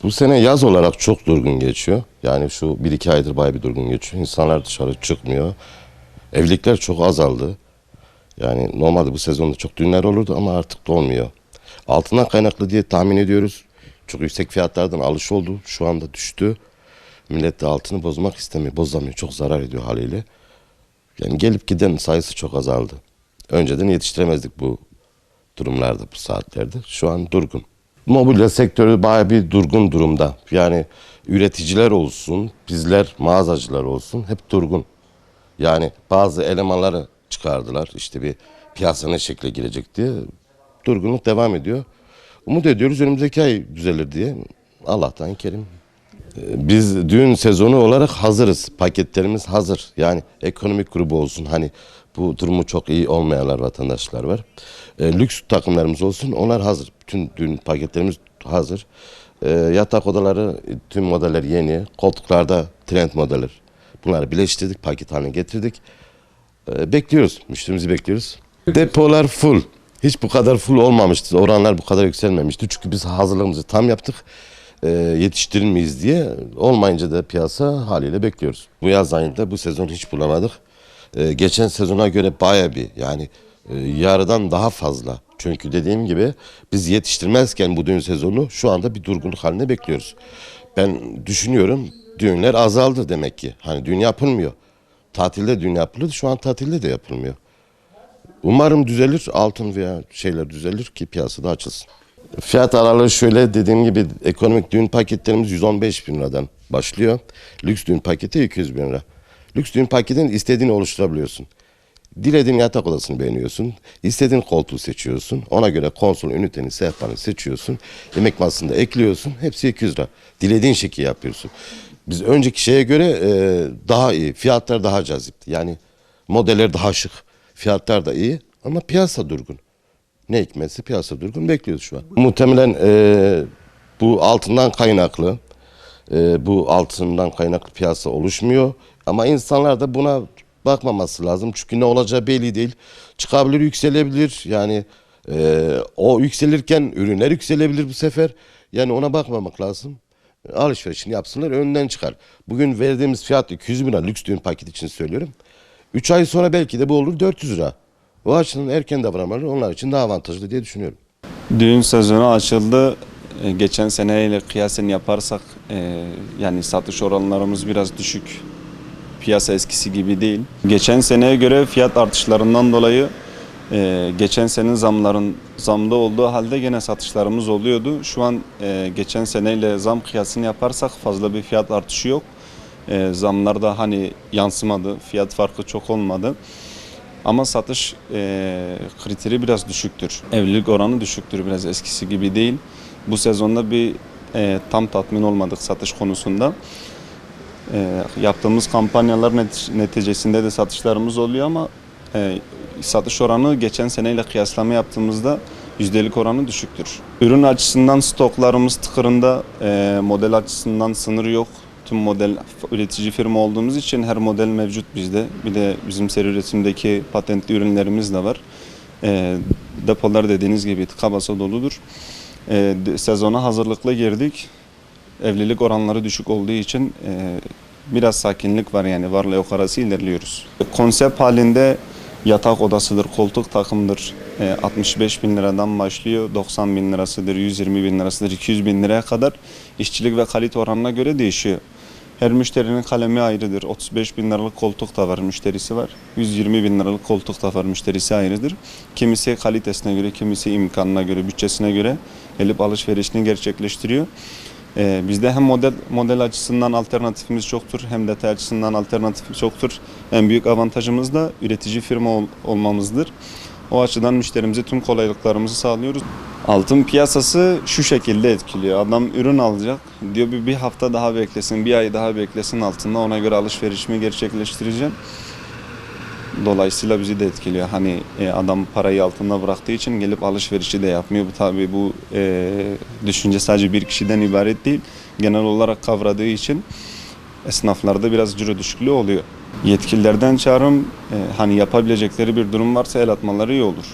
Bu sene yaz olarak çok durgun geçiyor. Yani şu 1-2 aydır bayağı bir durgun geçiyor. İnsanlar dışarı çıkmıyor. Evlilikler çok azaldı. Yani normalde bu sezonda çok düğünler olurdu ama artık da olmuyor. Altından kaynaklı diye tahmin ediyoruz. Çok yüksek fiyatlardan alış oldu. Şu anda düştü. Millet de altını bozmak istemiyor. Bozamıyor. Çok zarar ediyor haliyle. Yani gelip giden sayısı çok azaldı. Önceden yetiştiremezdik bu durumlarda, bu saatlerde. Şu an durgun. Mobilya sektörü bayağı bir durgun durumda. Yani üreticiler olsun, bizler mağazacılar olsun hep durgun. Yani bazı elemanları çıkardılar. İşte bir piyasa ne şekle girecek diye durgunluk devam ediyor. Umut ediyoruz önümüzdeki ay düzelir diye. Allah'tan kerim. Biz düğün sezonu olarak hazırız. Paketlerimiz hazır. Yani ekonomik grubu olsun. Hani bu durumu çok iyi olmayanlar, vatandaşlar var. Lüks takımlarımız olsun. Onlar hazır. Bütün düğün paketlerimiz hazır. Yatak odaları, tüm modeller yeni. Koltuklarda trend modeller. Bunları birleştirdik, paket haline getirdik. Bekliyoruz. Müşterimizi bekliyoruz. Depolar full. Hiç bu kadar full olmamıştı. Oranlar bu kadar yükselmemişti. Çünkü biz hazırlığımızı tam yaptık. Yetiştirir miyiz diye. Olmayınca da piyasa haliyle bekliyoruz. Bu yaz ayında bu sezon hiç bulamadık. Geçen sezona göre baya bir yani yarıdan daha fazla. Çünkü dediğim gibi biz yetiştirmezken bu düğün sezonu şu anda bir durgunluk haline bekliyoruz. Ben düşünüyorum düğünler azaldı demek ki. Hani düğün yapılmıyor. Tatilde düğün yapılır. Şu an tatilde de yapılmıyor. Umarım düzelir. Altın veya şeyler düzelir ki piyasada açılsın. Fiyat aralığı şöyle dediğim gibi ekonomik düğün paketlerimiz 115 bin liradan başlıyor. Lüks düğün paketi 200 bin lira. Lüks düğün paketini istediğini oluşturabiliyorsun. Dilediğin yatak odasını beğeniyorsun. İstediğin koltuğu seçiyorsun. Ona göre konsol üniteni, sehpanı seçiyorsun. Yemek masasını da ekliyorsun. Hepsi 200 lira. Dilediğin şekilde yapıyorsun. Biz önceki şeye göre daha iyi. Fiyatlar daha cazipti. Yani modeller daha şık. Fiyatlar da iyi ama piyasa durgun. Ne hikmetse piyasa durgun, bekliyoruz şu an. Muhtemelen bu altından kaynaklı. Bu altından kaynaklı piyasa oluşmuyor. Ama insanlar da buna bakmaması lazım. Çünkü ne olacağı belli değil. Çıkabilir, yükselebilir. Yani o yükselirken ürünler yükselebilir bu sefer. Yani ona bakmamak lazım. Alışverişini yapsınlar, önden çıkar. Bugün verdiğimiz fiyat 200 bin lira lüks düğün paketi için söylüyorum. 3 ay sonra belki de bu olur 400 lira. O açıdan erken davranmaları onlar için daha avantajlı diye düşünüyorum. Düğün sezonu açıldı. Geçen seneyle kıyasen yaparsak yani satış oranlarımız biraz düşük. Piyasa eskisi gibi değil. Geçen seneye göre fiyat artışlarından dolayı geçen senenin zamda olduğu halde gene satışlarımız oluyordu. Şu an geçen seneyle zam kıyasını yaparsak fazla bir fiyat artışı yok. Zamlar da hani yansımadı. Fiyat farkı çok olmadı. Ama satış kriteri biraz düşüktür. Evlilik oranı düşüktür, biraz eskisi gibi değil. Bu sezonda bir tam tatmin olmadık satış konusunda. Yaptığımız kampanyalar neticesinde de satışlarımız oluyor ama satış oranı geçen seneyle kıyaslama yaptığımızda yüzdelik oranı düşüktür. Ürün açısından stoklarımız tıkırında, model açısından sınır yok. Tüm model üretici firma olduğumuz için her model mevcut bizde. Bir de bizim seri üretimdeki patentli ürünlerimiz de var. Depolar dediğiniz gibi tıka basa doludur. Sezona hazırlıklı girdik. Evlilik oranları düşük olduğu için biraz sakinlik var, yani varla yok arası ilerliyoruz. Konsept halinde yatak odasıdır, koltuk takımdır. 65 bin liradan başlıyor, 90 bin lirasıdır, 120 bin lirasıdır, 200 bin liraya kadar işçilik ve kalite oranına göre değişiyor. Her müşterinin kalemi ayrıdır. 35 bin liralık koltuk da var, müşterisi var. 120 bin liralık koltuk da var, müşterisi ayrıdır. Kimisi kalitesine göre, kimisi imkanına göre, bütçesine göre gelip alışverişini gerçekleştiriyor. Bizde hem model açısından alternatifimiz çoktur, hem detay açısından alternatifimiz çoktur. En büyük avantajımız da üretici firma olmamızdır. O açıdan müşterimize tüm kolaylıklarımızı sağlıyoruz. Altın piyasası şu şekilde etkiliyor. Adam ürün alacak. Diyor bir hafta daha beklesin, bir ay daha beklesin altında. Ona göre alışverişimi gerçekleştireceğim. Dolayısıyla bizi de etkiliyor. Hani adam parayı altında bıraktığı için gelip alışverişi de yapmıyor. Bu tabii bu düşünce sadece bir kişiden ibaret değil. Genel olarak kavradığı için esnaflarda biraz ciro düşüklüğü oluyor. Yetkililerden çağrım hani yapabilecekleri bir durum varsa el atmaları iyi olur.